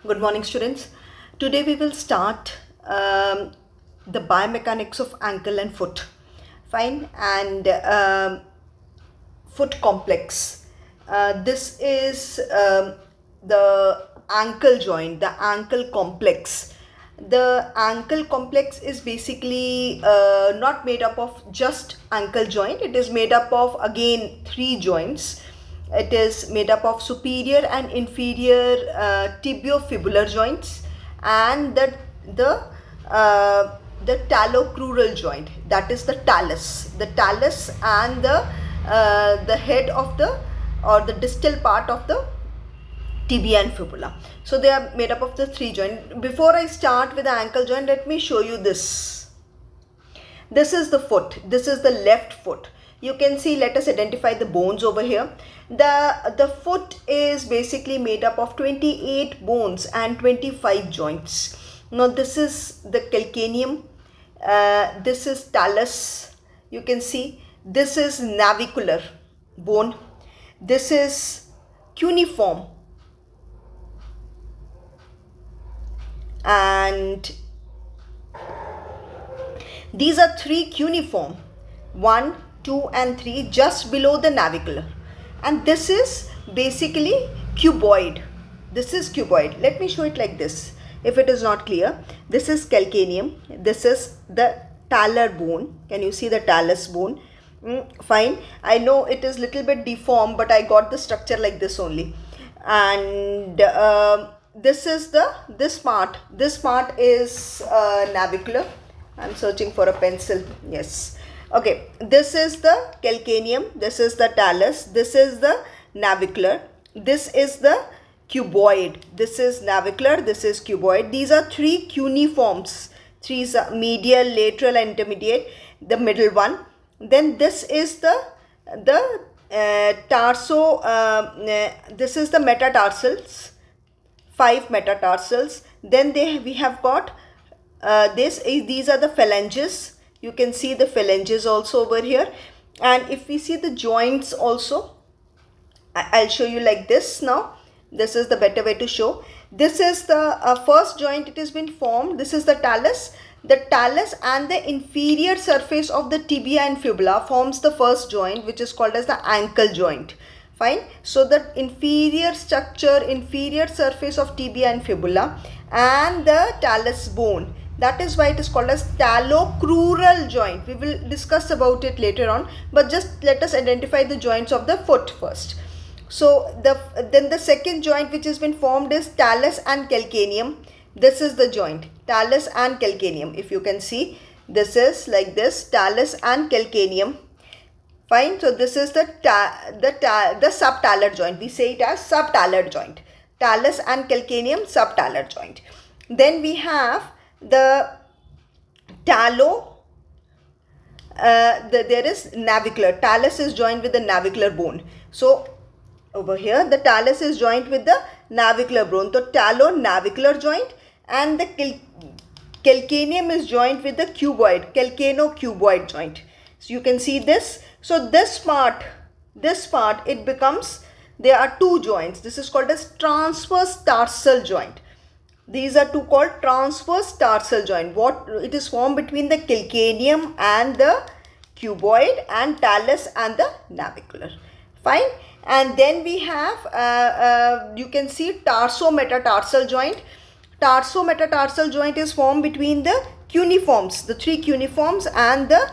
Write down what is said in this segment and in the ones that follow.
Good morning, students. Today we will start the biomechanics of ankle and foot. Fine, and foot complex. This is the ankle joint, the ankle complex. The ankle complex is basically not made up of just ankle joint. It is made up of again three joints. It is made up of superior and inferior tibiofibular joints and the talocrural joint, that is the talus and the head of the or the distal part of the tibia and fibula. So they are made up of the three joints. Before I start with the ankle joint, let me show you this. This is the foot. This is the left foot. You can see, let us identify the bones over here. The foot is basically made up of 28 bones and 25 joints. Now this is the calcaneum. This is talus. You can see this is navicular bone. This is cuneiform. And these are three cuneiform, 1, 2 and 3, just below the navicular. And this is basically cuboid. This is cuboid. Let me show it like this. If it is not clear, this is calcaneum. This is the talar bone. Can you see the talus bone? Fine. I know it is little bit deformed, but I got the structure like this only. And this is this part. This part is navicular. I'm searching for a pencil. Yes. Okay. This is the calcaneum. This is the talus. This is the navicular. This is the cuboid. This is navicular. This is cuboid. These are three cuneiforms. Three is medial, lateral, and intermediate. The middle one. Then this is the tarso. This is the metatarsals. 5 metatarsals. Then we have got these are the phalanges. You can see the phalanges also over here. And if we see the joints also, I'll show you like this now. This is the better way to show. This is the first joint. It has been formed. This is the talus. The talus and the inferior surface of the tibia and fibula forms the first joint, which is called as the ankle joint. Fine. So the inferior structure, inferior surface of tibia and fibula and the talus bone. That is why it is called as talocrural joint. We will discuss about it later on, but just let us identify the joints of the foot first. So then the second joint which has been formed is talus and calcaneum. This is the joint, talus and calcaneum. If you can see, this is like this, talus and calcaneum. Fine. So this is the subtalar joint. We say it as subtalar joint. Talus and calcaneum, subtalar joint. Then we have the talo. There is navicular. Talus is joined with the navicular bone. So over here, the talus is joined with the navicular bone. So talo-navicular joint, and the calcaneum is joined with the cuboid, calcano-cuboid joint. So you can see this. So this part, it becomes, there are two joints. This is called as transverse tarsal joint. These are two called transverse tarsal joint. What it is formed between the calcaneum and the cuboid and talus and the navicular. Fine. And then we have, you can see tarso-metatarsal joint. Tarso-metatarsal joint is formed between the cuneiforms, the three cuneiforms and the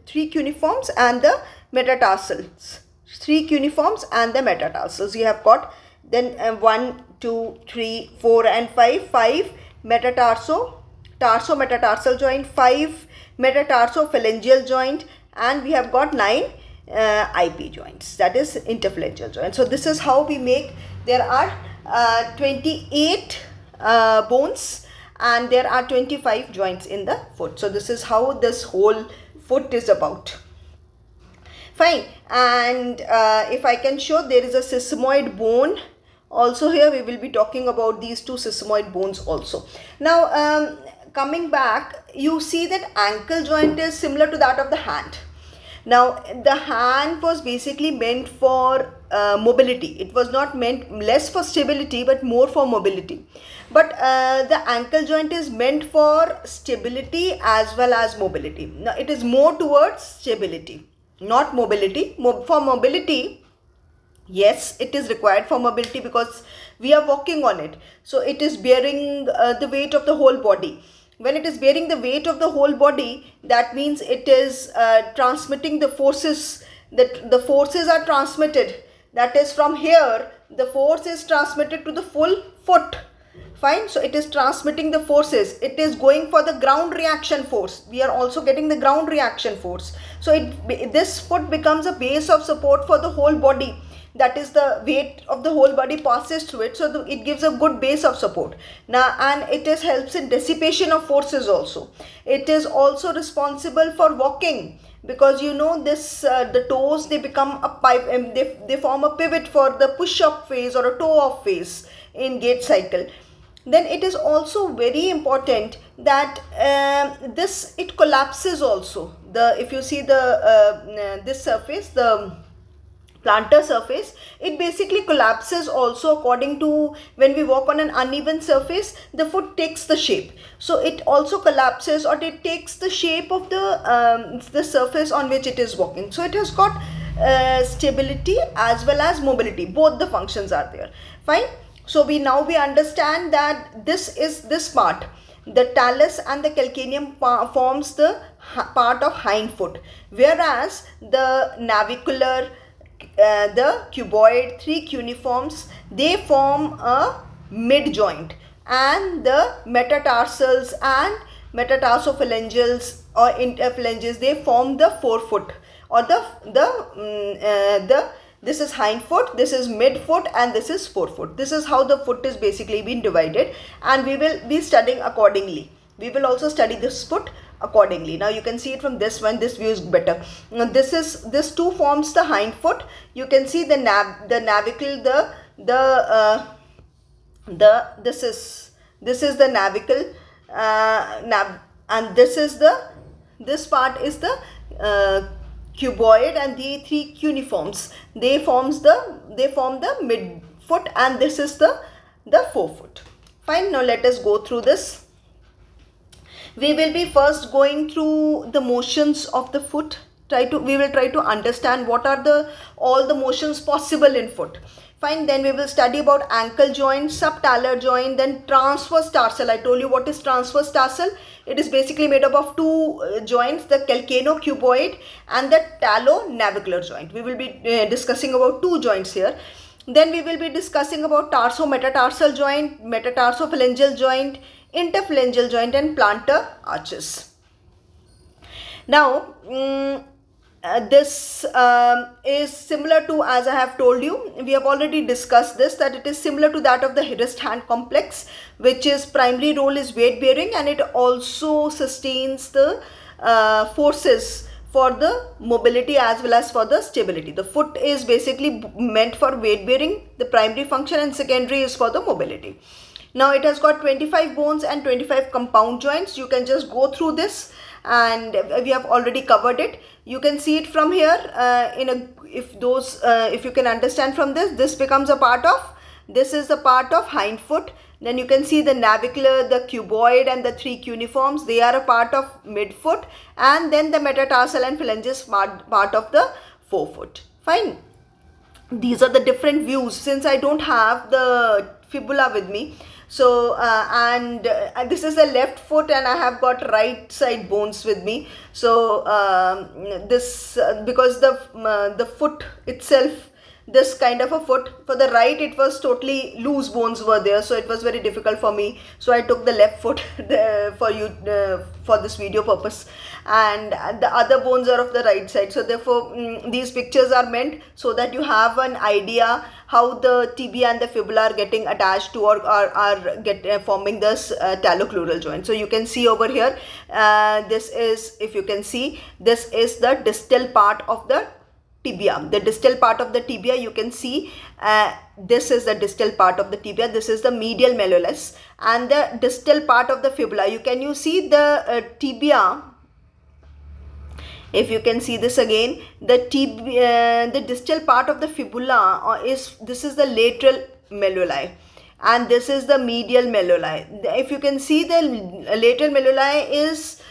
three cuneiforms and the metatarsals. Three cuneiforms and the metatarsals. You have got then 1, 2, 3, 4 and 5. 5 tarso-metatarsal joint, 5 metatarsophalangeal joint, and we have got 9 IP joints, that is interphalangeal joint. So this is how we make. There are 28 bones and there are 25 joints in the foot. So this is how this whole foot is about. Fine. And if I can show, there is a sesamoid bone also here. We will be talking about these two sesamoid bones also. Now coming back, you see that ankle joint is similar to that of the hand. Now the hand was basically meant for mobility. It was not meant less for stability but more for mobility. But the ankle joint is meant for stability as well as mobility. Now it is more towards stability, not mobility. For mobility, yes, it is required for mobility because we are walking on it, so it is bearing the weight of the whole body. When it is bearing the weight of the whole body, that means it is transmitting the forces, that the forces are transmitted, that is from here the force is transmitted to the full foot. Fine. So it is transmitting the forces, it is going for the ground reaction force, we are also getting the ground reaction force. So this foot becomes a base of support for the whole body, that is the weight of the whole body passes through it, so it gives a good base of support. Now, and it is helps in dissipation of forces also. It is also responsible for walking, because you know this the toes, they become a pipe, they form a pivot for the push up phase or a toe off phase in gait cycle. Then it is also very important that it collapses also. If you see this surface, the plantar surface, it basically collapses also. According to when we walk on an uneven surface, the foot takes the shape, so it also collapses, or it takes the shape of the surface on which it is walking. So it has got stability as well as mobility, both the functions are there. Fine. So we understand that this part, the talus and the calcaneum forms the part of hind foot, whereas the navicular, the cuboid, three cuneiforms, they form a mid joint, and the metatarsals and metatarsophalangeals or interphalanges, they form the forefoot, or this is hind foot, this is mid foot, and this is forefoot. This is how the foot is basically been divided, and we will be studying accordingly. We will also study this foot accordingly. Now you can see it from this one, this view is better. Now this two forms the hind foot. You can see the navicle, this is the navicle, and this part is the cuboid, and the three cuneiforms, they form the mid foot, and this is the forefoot. Fine. Now let us go through this. We will be first going through the motions of the foot. We will try to understand what are all the motions possible in foot. Fine. Then we will study about ankle joint, subtalar joint, then transverse tarsal. I told you what is transverse tarsal. It is basically made up of two joints, the calcano-cuboid and the talo-navicular joint. We will be discussing about two joints here. Then we will be discussing about tarso-metatarsal joint, metatarsophalangeal joint, interphalangeal joint, and plantar arches. Now, this is similar to, as I have told you, we have already discussed this, that it is similar to that of the wrist hand complex, which is primary role is weight bearing, and it also sustains the forces for the mobility as well as for the stability. The foot is basically meant for weight bearing, the primary function, and secondary is for the mobility. Now it has got 25 bones and 25 compound joints. You can just go through this, and we have already covered it. You can see it from here. If you can understand from this becomes a part of, this is the part of hind foot. Then you can see the navicular, the cuboid, and the three cuneiforms, they are a part of midfoot, and then the metatarsal and phalanges part of the forefoot. Fine. These are the different views. Since I don't have the fibula with me, so this is the left foot, and I have got right side bones with me. So because the foot itself, this kind of a foot, for the right it was totally loose bones were there, so it was very difficult for me, so I took the left foot for this video purpose, and the other bones are of the right side. So therefore these pictures are meant so that you have an idea how the tibia and the fibula are getting attached to, or are forming this talocrural joint. So you can see over here, this is, if you can see, this is the distal part of the tibia. The distal part of the tibia, you can see, this is the distal part of the tibia, this is the medial malleolus, and the distal part of the fibula. You see the tibia If you can see this again, the distal part of the fibula this is the lateral malleoli, and this is the medial malleoli. If you can see, the lateral malleoli is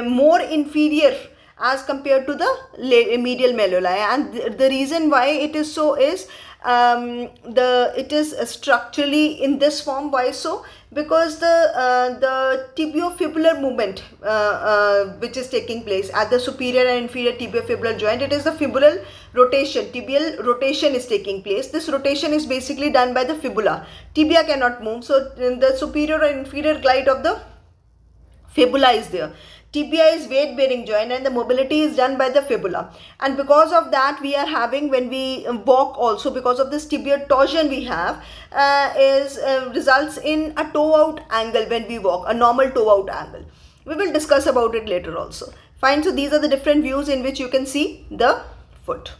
more inferior as compared to the medial malleoli, and the reason why it is so is it is structurally in this form. Why so? Because the tibiofibular movement which is taking place at the superior and inferior tibiofibular joint, it is the fibular rotation. Tibial rotation is taking place. This rotation is basically done by the fibula. Tibia cannot move, so the superior and inferior glide of the fibula is there. Tibia is weight bearing joint, and the mobility is done by the fibula, and because of that we are having, when we walk also, because of this tibial torsion we have results in a toe out angle when we walk, a normal toe out angle. We will discuss about it later also. Fine. So these are the different views in which you can see the foot.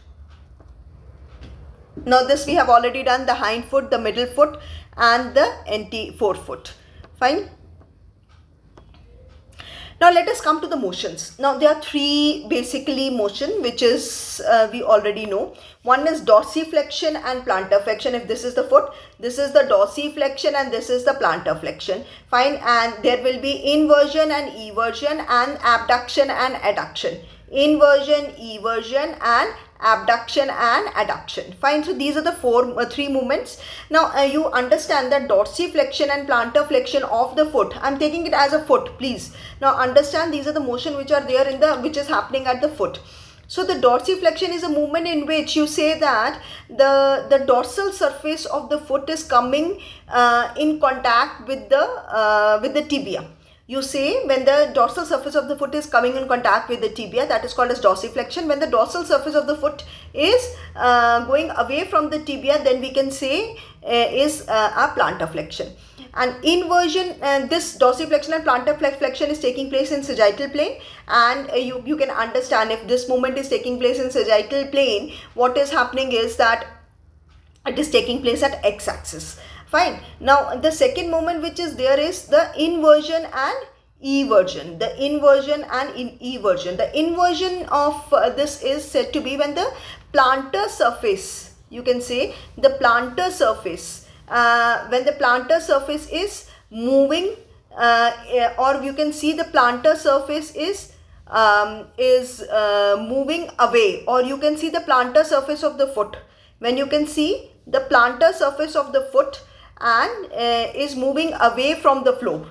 Now this we have already done, the hind foot, the middle foot, and the forefoot. Fine. Now let us come to the motions. Now there are three basically motion, which is we already know. One is dorsiflexion and plantar flexion. If this is the foot, this is the dorsiflexion and this is the plantar flexion. Fine. And there will be inversion and eversion, and abduction and adduction. Inversion, eversion, and abduction and adduction. Fine. So these are the three movements. Now you understand that dorsiflexion and plantar flexion of the foot, I'm taking it as a foot, please. Now understand, these are the motion which are there which is happening at the foot. So the dorsiflexion is a movement in which you say that the dorsal surface of the foot is coming in contact with the tibia. You say when the dorsal surface of the foot is coming in contact with the tibia, that is called as dorsiflexion. When the dorsal surface of the foot is going away from the tibia, then we can say is a plantar flexion. And inversion, this dorsiflexion and plantar flexion is taking place in sagittal plane, and you can understand, if this movement is taking place in sagittal plane, what is happening is that it is taking place at x-axis. Fine. Now the second moment which is there is the inversion and eversion. The inversion and eversion. The inversion of this is said to be when the plantar surface, you can say the plantar surface, when the plantar surface is moving, or you can see the plantar surface is moving away, or you can see the plantar surface of the foot. When you can see the plantar surface of the foot and is moving away from the floor.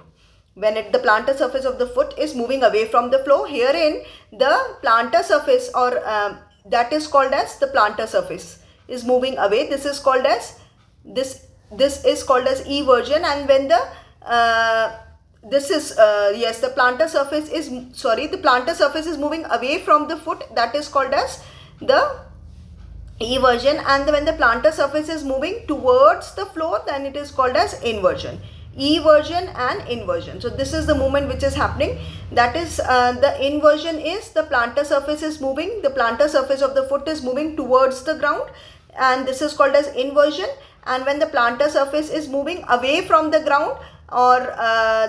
When the plantar surface of the foot is moving away from the floor, herein the plantar surface, or that is called as the plantar surface is moving away. This is called as this is called as eversion. And when the the plantar surface is moving away from the foot, that is called as the eversion. And when the plantar surface is moving towards the floor, then it is called as inversion. Eversion and inversion. So this is the movement which is happening. That is the inversion is the plantar surface is moving, the plantar surface of the foot is moving towards the ground, and this is called as inversion. And when the plantar surface is moving away from the ground, or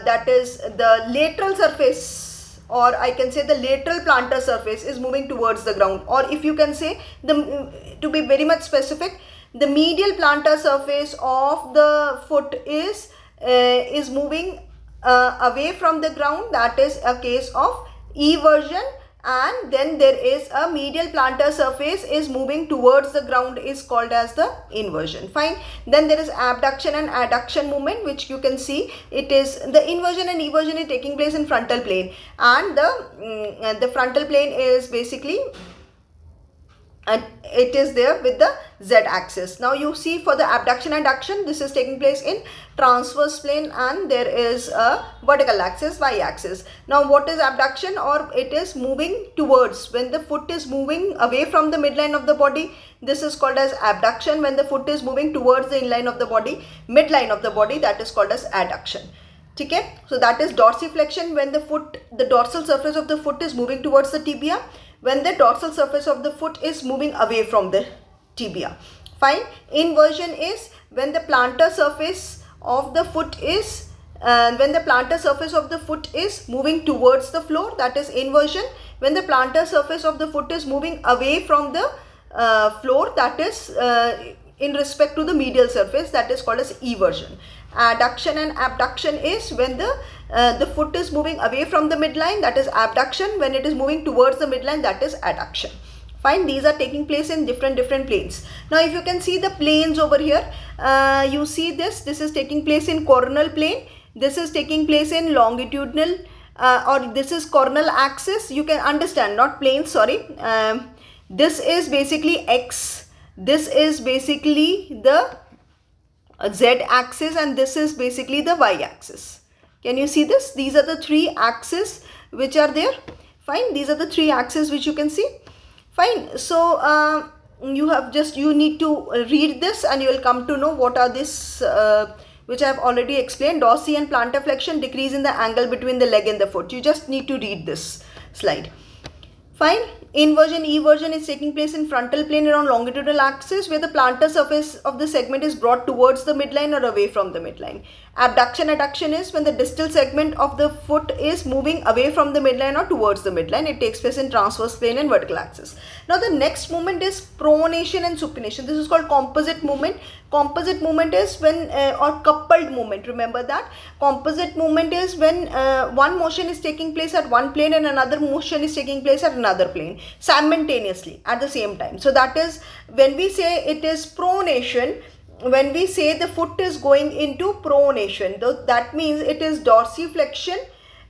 that is the lateral surface, or I can say the lateral plantar surface is moving towards the ground, or if you can say, to be very much specific, the medial plantar surface of the foot is moving away from the ground, that is a case of eversion. And then there is a medial plantar surface is moving towards the ground, is called as the inversion. Fine. Then there is abduction and adduction movement, which you can see, it is the inversion and eversion is taking place in frontal plane, and the frontal plane is basically, and it is there with the z axis. Now you see, for the abduction and adduction, this is taking place in transverse plane, and there is a vertical axis, y axis. Now what is abduction? Or it is moving towards, when the foot is moving away from the midline of the body, this is called as abduction. When the foot is moving towards the inline of the body, midline of the body, that is called as adduction. Okay, so that is dorsiflexion, when the dorsal surface of the foot is moving towards the tibia, when the dorsal surface of the foot is moving away from the tibia. Fine. Inversion is when the plantar surface of the foot is And when the plantar surface of the foot is moving towards the floor, that is inversion. When the plantar surface of the foot is moving away from the floor, that is in respect to the medial surface, that is called as eversion. Adduction and abduction is when the foot is moving away from the midline, that is abduction. When it is moving towards the midline, that is adduction. Fine, these are taking place in different planes. Now if you can see the planes over here, you see this is taking place in coronal plane, this is taking place in longitudinal or this is coronal axis. You can understand, not planes, sorry. This is basically X, this is basically the Z axis, and this is basically the Y axis. Can you see this? These are the three axes which are there. Fine, these are the three axes which you can see. Fine, so you need to read this and you will come to know what are this which I have already explained. Dorsi and plantar flexion decrease in the angle between the leg and the foot. You just need to read this slide. Fine. Inversion, eversion is taking place in frontal plane around longitudinal axis, where the plantar surface of the segment is brought towards the midline or away from the midline. Abduction, adduction is when the distal segment of the foot is moving away from the midline or towards the midline. It takes place in transverse plane and vertical axis. Now the next movement is pronation and supination. This is called composite movement. Composite movement is when or coupled movement. Remember that composite movement is when one motion is taking place at one plane and another motion is taking place at another plane simultaneously at the same time. So that is when we say it is pronation. When we say the foot is going into pronation, that means it is dorsiflexion,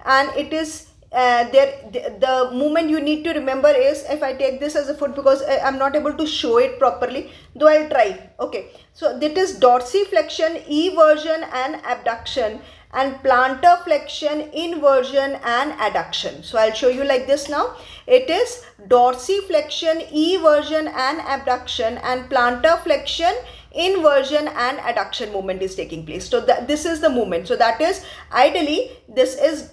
and it is the movement you need to remember is, if I take this as a foot, because I am not able to show it properly, though I'll try. Okay, so that is dorsiflexion, eversion and abduction, and plantar flexion, inversion and adduction. So I'll show you like this now. It is dorsiflexion, eversion and abduction, and plantar flexion, inversion and adduction movement is taking place. So this is the movement. So that is ideally, this is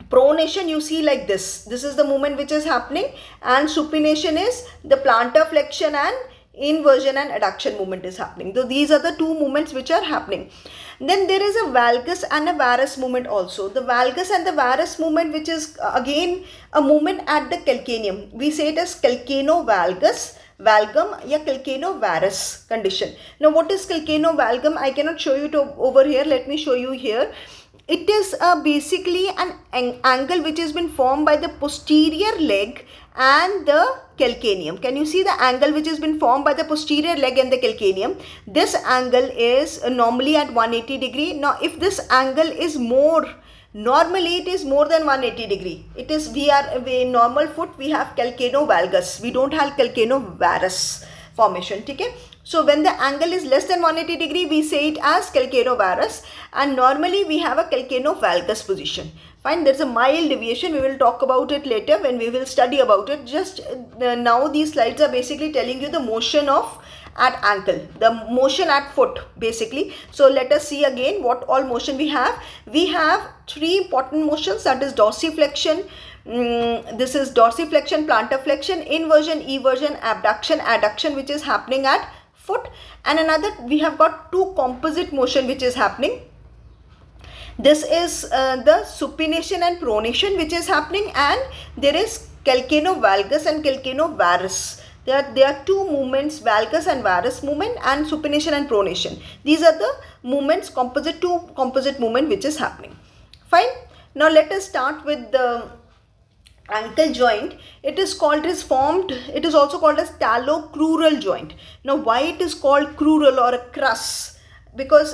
pronation, you see like this. This is the movement which is happening, and supination is the plantar flexion and inversion and adduction movement is happening. So these are the two movements which are happening. Then there is a valgus and a varus movement also. The valgus and the varus movement, which is again a movement at the calcaneum. We say it as calcanovalgus, valgum या calcanovarus condition. Now what is calcanovalgum? I cannot show you over here. Let me show you here. It is basically an angle which has been formed by the posterior leg and the calcaneum. Can you see the angle which has been formed by the posterior leg and the calcaneum? This angle is normally at 180 degree. Now if this angle is more, normally it is more than 180 degree. It is, we normal foot we have calcanovalgus. We don't have calcanovarus formation. Okay? So when the angle is less than 180 degree, we say it as calcanovarus, and normally we have a calcanovalgus position. Fine, there's a mild deviation. We will talk about it later when we will study about it. Just now these slides are basically telling you the motion of at ankle, the motion at foot basically. So let us see again what all motion we have. We have three important motions, that is dorsiflexion. This is dorsiflexion, plantar flexion, inversion, eversion, abduction, adduction, which is happening at foot, and another we have got two composite motion which is happening. This is the supination and pronation which is happening, and there is calcanovalgus and calcanovarus. There are two movements, valgus and varus movement, and supination and pronation. These are the movements, two composite movement which is happening. Fine. Now let us start with the ankle joint. It is also called as talocrural joint. Now why it is called crural or a crus? Because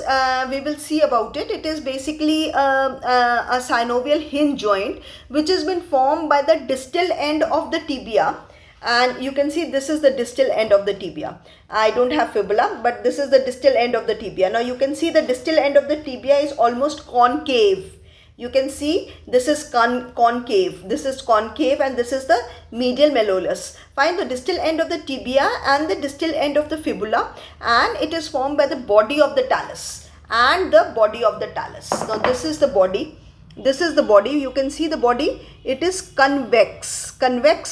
we will see about it. It is basically a synovial hinge joint which has been formed by the distal end of the tibia, and you can see this is the distal end of the tibia. I don't have fibula, but this is the distal end of the tibia. Now you can see the distal end of the tibia is almost concave. You can see this is concave, this is concave, and this is the medial malleolus. Find the distal end of the tibia and the distal end of the fibula, and it is formed by the body of the talus and the body of the talus. Now this is the body, this is the body. You can see the body, it is convex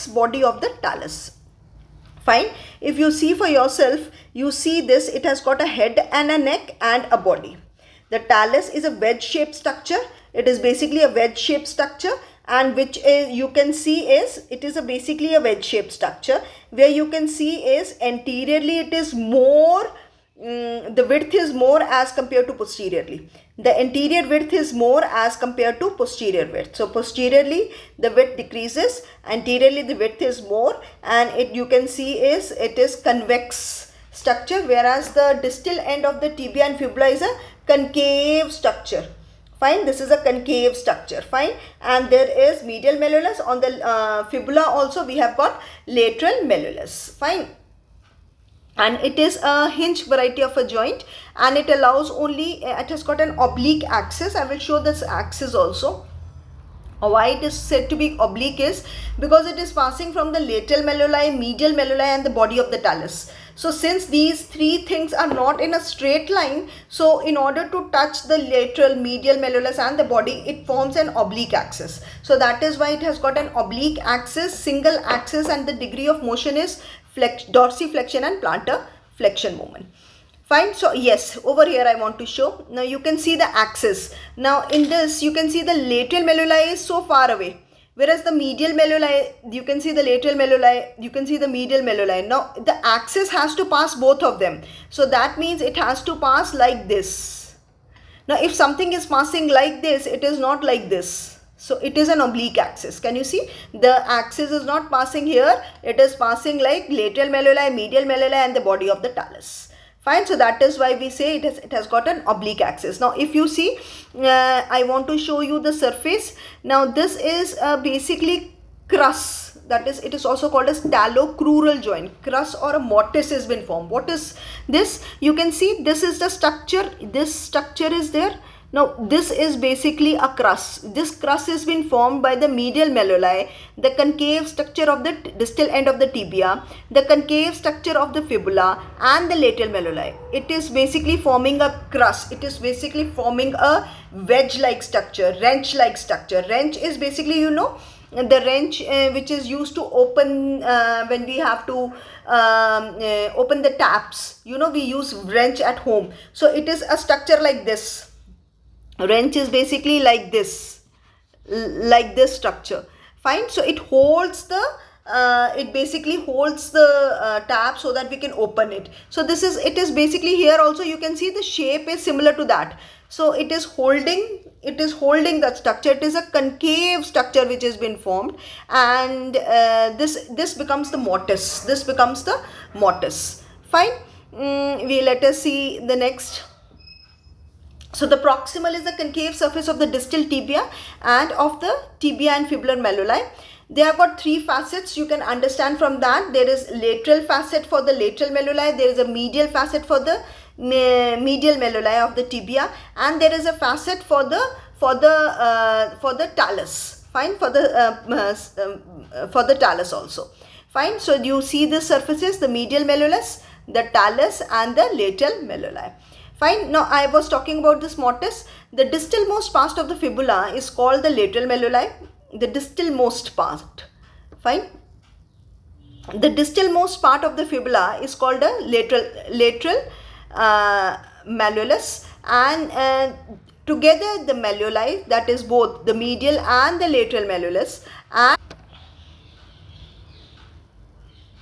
body of the talus. Fine. If you see for yourself, you see this, it has got a head and a neck and a body. The talus is a wedge-shaped structure. It is basically a wedge-shaped structure, and which is, you can see is, it is basically a wedge-shaped structure, where you can see is anteriorly it is more, the width is more as compared to posteriorly. The anterior width is more as compared to posterior width. So posteriorly the width decreases, anteriorly the width is more, and it, you can see is, it is convex structure, whereas the distal end of the tibia and fibula is a concave structure. Fine, this is a concave structure. Fine, and there is medial malleolus. On the fibula also we have got lateral malleolus. Fine, and it is a hinge variety of a joint, and it allows only, it has got an oblique axis. I will show this axis also. Why it is said to be oblique is because it is passing from the lateral malleoli, medial malleoli, and the body of the talus. So since these three things are not in a straight line, so in order to touch the lateral, medial malleolus and the body, it forms an oblique axis. So that is why it has got an oblique axis, single axis, and the degree of motion is dorsiflexion and plantar flexion movement. Fine. So yes, over here I want to show. Now you can see the axis. Now in this you can see the lateral malleoli is so far away, whereas the medial malleoli, you can see the lateral malleoli, you can see the medial malleoli. Now the axis has to pass both of them. So that means it has to pass like this. Now if something is passing like this, it is not like this. So it is an oblique axis. Can you see? The axis is not passing here. It is passing like lateral malleoli, medial malleoli, and the body of the talus. Fine. So that is why we say it has got an oblique axis. Now if you see, I want to show you the surface. Now this is basically crus. That is, it is also called as talocrural joint. Crus or a mortise has been formed. What is this? You can see this is the structure. This structure is there. Now this is basically a crus. This crus has been formed by the medial malleoli, the concave structure of the distal end of the tibia, the concave structure of the fibula, and the lateral malleoli. It is basically forming a crus. It is basically forming a wedge-like structure, wrench-like structure. Wrench is basically, you know, the wrench which is used to open when we have to open the taps. You know, we use wrench at home. So it is a structure like this. Wrench is basically like this structure. Fine. So it holds the it basically holds the tap so that we can open it. So this is, it is basically here also you can see the shape is similar to that. So it is holding that structure. It is a concave structure which has been formed, and this becomes the mortise. This becomes the mortise. Fine. Let us see the next. So the proximal is the concave surface of the distal tibia and of the tibia and fibular malleoli. They have got three facets. You can understand from that. There is lateral facet for the lateral malleoli. There is a medial facet for the medial malleoli of the tibia, and there is a facet for the talus. Fine, for the talus also. Fine. So you see the surfaces: the medial malleolus, the talus, and the lateral malleoli. Fine. Now I was talking about this mortise. The distalmost part of the fibula is called the lateral malleoli. The distalmost part. Fine. The distalmost part of the fibula is called a lateral malleolus, and together the malleoli, that is both the medial and the lateral malleolus, and